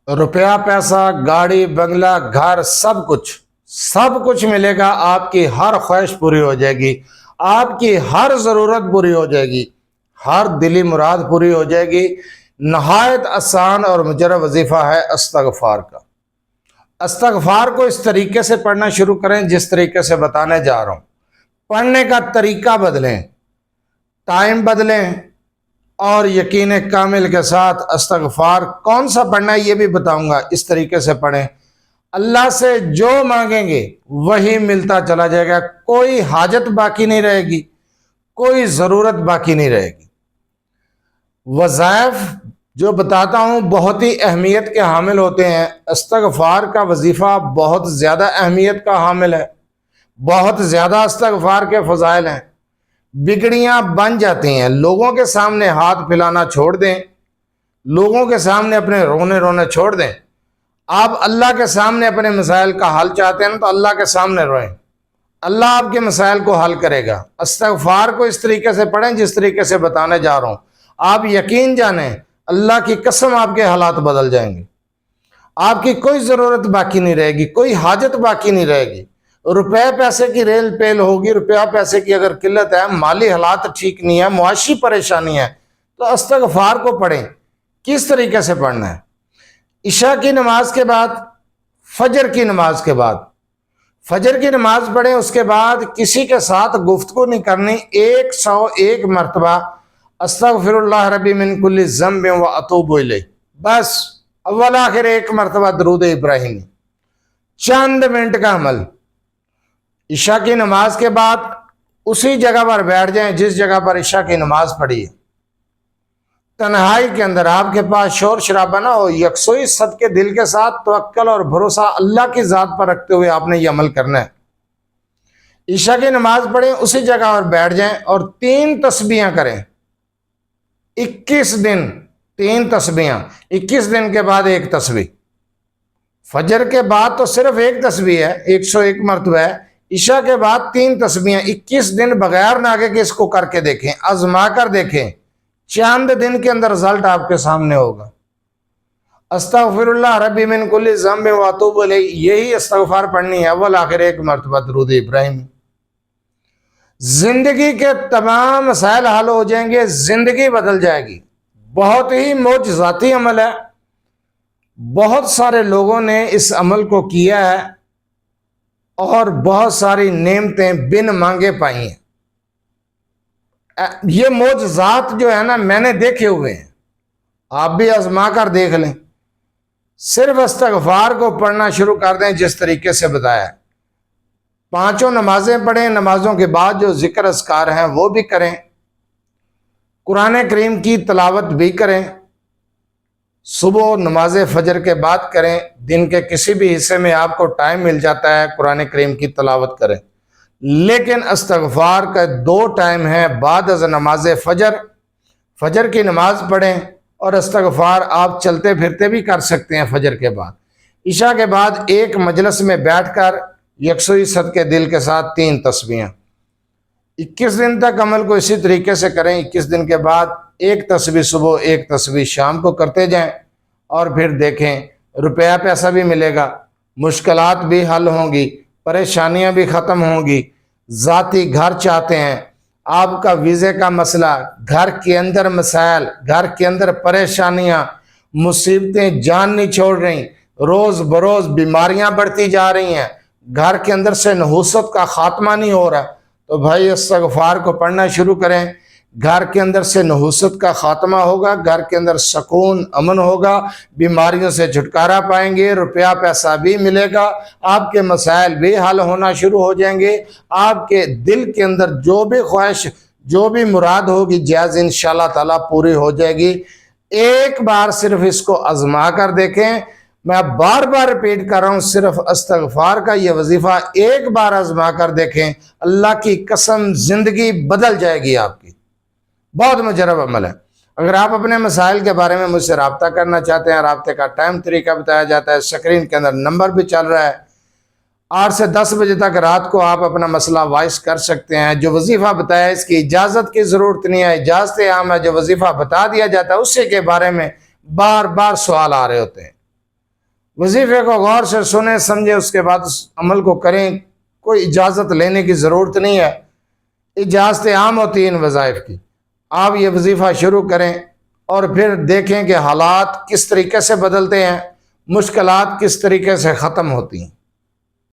روپیہ پیسہ، گاڑی بنگلہ گھر سب کچھ ملے گا، آپ کی ہر خواہش پوری ہو جائے گی، آپ کی ہر ضرورت پوری ہو جائے گی، ہر دلی مراد پوری ہو جائے گی۔ نہایت آسان اور مجرب وظیفہ ہے استغفار کا۔ استغفار کو اس طریقے سے پڑھنا شروع کریں جس طریقے سے بتانے جا رہا ہوں۔ پڑھنے کا طریقہ بدلیں، ٹائم بدلیں، اور یقین کامل کے ساتھ استغفار کون سا پڑھنا ہے یہ بھی بتاؤں گا، اس طریقے سے پڑھیں۔ اللہ سے جو مانگیں گے وہی ملتا چلا جائے گا، کوئی حاجت باقی نہیں رہے گی، کوئی ضرورت باقی نہیں رہے گی۔ وظائف جو بتاتا ہوں بہت ہی اہمیت کے حامل ہوتے ہیں۔ استغفار کا وظیفہ بہت زیادہ اہمیت کا حامل ہے، بہت زیادہ استغفار کے فضائل ہیں۔ بگڑیاں بن جاتی ہیں، لوگوں کے سامنے ہاتھ پھیلانا چھوڑ دیں، لوگوں کے سامنے اپنے رونے چھوڑ دیں۔ آپ اللہ کے سامنے اپنے مسائل کا حل چاہتے ہیں تو اللہ کے سامنے روئیں، اللہ آپ کے مسائل کو حل کرے گا۔ استغفار کو اس طریقے سے پڑھیں جس طریقے سے بتانے جا رہا ہوں، آپ یقین جانیں اللہ کی قسم آپ کے حالات بدل جائیں گے، آپ کی کوئی ضرورت باقی نہیں رہے گی، کوئی حاجت باقی نہیں رہے گی۔ روپے پیسے کی ریل پیل ہوگی، روپیہ پیسے کی اگر قلت ہے، مالی حالات ٹھیک نہیں ہے، معاشی پریشانی ہے، تو استغفار کو پڑھیں۔ کس طریقے سے پڑھنا ہے؟ عشاء کی نماز کے بعد، فجر کی نماز کے بعد، فجر کی نماز پڑھیں، اس کے بعد کسی کے ساتھ گفتگو نہیں کرنی، 101 مرتبہ استغفر اللہ ربی من کل ذنب و اتوب الیہ، بس اول آخر 1 مرتبہ درود ابراہیمی، چند منٹ کا عمل۔ عشاء کی نماز کے بعد اسی جگہ پر بیٹھ جائیں جس جگہ پر عشاء کی نماز پڑھی ہے، تنہائی کے اندر، آپ کے پاس شور شرابہ نہ ہو، یکسوئی صدقے دل کے ساتھ توکل اور بھروسہ اللہ کی ذات پر رکھتے ہوئے آپ نے یہ عمل کرنا ہے۔ عشاء کی نماز پڑھیں، اسی جگہ پر بیٹھ جائیں اور 3 تسبیحاں کریں، 21 دن 3 تسبیحاں، 21 دن کے بعد 1 تسبیح۔ فجر کے بعد تو صرف 1 تسبیح ہے، 101 مرتبہ ہے، عشاء کے بعد 3 تسبیحاں، 21 دن بغیر ناگے کہ اس کو کر کے دیکھیں، آزما کر دیکھیں، چند دن کے اندر رزلٹ آپ کے سامنے ہوگا۔ استغفر اللہ ربی من کل ذنب و اتوب الیہ، یہی استغفار پڑھنی ہے، اول آخر 1 مرتبہ درود ابراہیم۔ زندگی کے تمام مسائل حل ہو جائیں گے، زندگی بدل جائے گی۔ بہت ہی معجزاتی عمل ہے، بہت سارے لوگوں نے اس عمل کو کیا ہے اور بہت ساری نعمتیں بن مانگے پائی ہیں۔ یہ معجزات جو ہے نا میں نے دیکھے ہوئے ہیں، آپ بھی آزما کر دیکھ لیں۔ صرف استغفار کو پڑھنا شروع کر دیں جس طریقے سے بتایا ہے۔ 5 نمازیں پڑھیں، نمازوں کے بعد جو ذکر اذکار ہیں وہ بھی کریں، قرآن کریم کی تلاوت بھی کریں، صبح نماز فجر کے بعد کریں، دن کے کسی بھی حصے میں آپ کو ٹائم مل جاتا ہے قرآن کریم کی تلاوت کریں۔ لیکن استغفار کا 2 ٹائم ہیں، بعد از نماز فجر، فجر کی نماز پڑھیں، اور استغفار آپ چلتے پھرتے بھی کر سکتے ہیں فجر کے بعد۔ عشاء کے بعد ایک مجلس میں بیٹھ کر یکسوئی صدقے دل کے ساتھ 3 تسبیحاں، 21 دن تک عمل کو اسی طریقے سے کریں۔ 21 دن کے بعد 1 تسبیح صبح، 1 تسبیح شام کو کرتے جائیں، اور پھر دیکھیں روپیہ پیسہ بھی ملے گا، مشکلات بھی حل ہوں گی، پریشانیاں بھی ختم ہوں گی۔ ذاتی گھر چاہتے ہیں، آپ کا ویزے کا مسئلہ، گھر کے اندر مسائل، گھر کے اندر پریشانیاں، مصیبتیں جان نہیں چھوڑ رہی، روز بروز بیماریاں بڑھتی جا رہی ہیں، گھر کے اندر سے نحوست کا خاتمہ نہیں ہو رہا، تو بھائی استغفار کو پڑھنا شروع کریں۔ گھر کے اندر سے نحوست کا خاتمہ ہوگا، گھر کے اندر سکون امن ہوگا، بیماریوں سے چھٹکارا پائیں گے، روپیہ پیسہ بھی ملے گا، آپ کے مسائل بھی حل ہونا شروع ہو جائیں گے، آپ کے دل کے اندر جو بھی خواہش، جو بھی مراد ہوگی جائز انشاءاللہ تعالیٰ پوری ہو جائے گی۔ ایک بار صرف اس کو آزما کر دیکھیں، میں بار بار ریپیٹ کر رہا ہوں، صرف استغفار کا یہ وظیفہ ایک بار آزما کر دیکھیں، اللہ کی قسم زندگی بدل جائے گی آپ کی۔ بہت مجرب عمل ہے۔ اگر آپ اپنے مسائل کے بارے میں مجھ سے رابطہ کرنا چاہتے ہیں، رابطے کا ٹائم طریقہ بتایا جاتا ہے، اسکرین کے اندر نمبر بھی چل رہا ہے، 8 سے 10 بجے تک رات کو آپ اپنا مسئلہ وائس کر سکتے ہیں۔ جو وظیفہ بتایا اس کی اجازت کی ضرورت نہیں ہے، اجازت عام ہے، جو وظیفہ بتا دیا جاتا ہے اسی کے بارے میں بار بار سوال آ رہے ہوتے ہیں۔ وظیفے کو غور سے سنیں سمجھیں، اس کے بعد اس عمل کو کریں، کوئی اجازت لینے کی ضرورت نہیں ہے، اجازتیں عام ہوتی ہیں ان وظائف کی۔ آپ یہ وظیفہ شروع کریں اور پھر دیکھیں کہ حالات کس طریقے سے بدلتے ہیں، مشکلات کس طریقے سے ختم ہوتی ہیں۔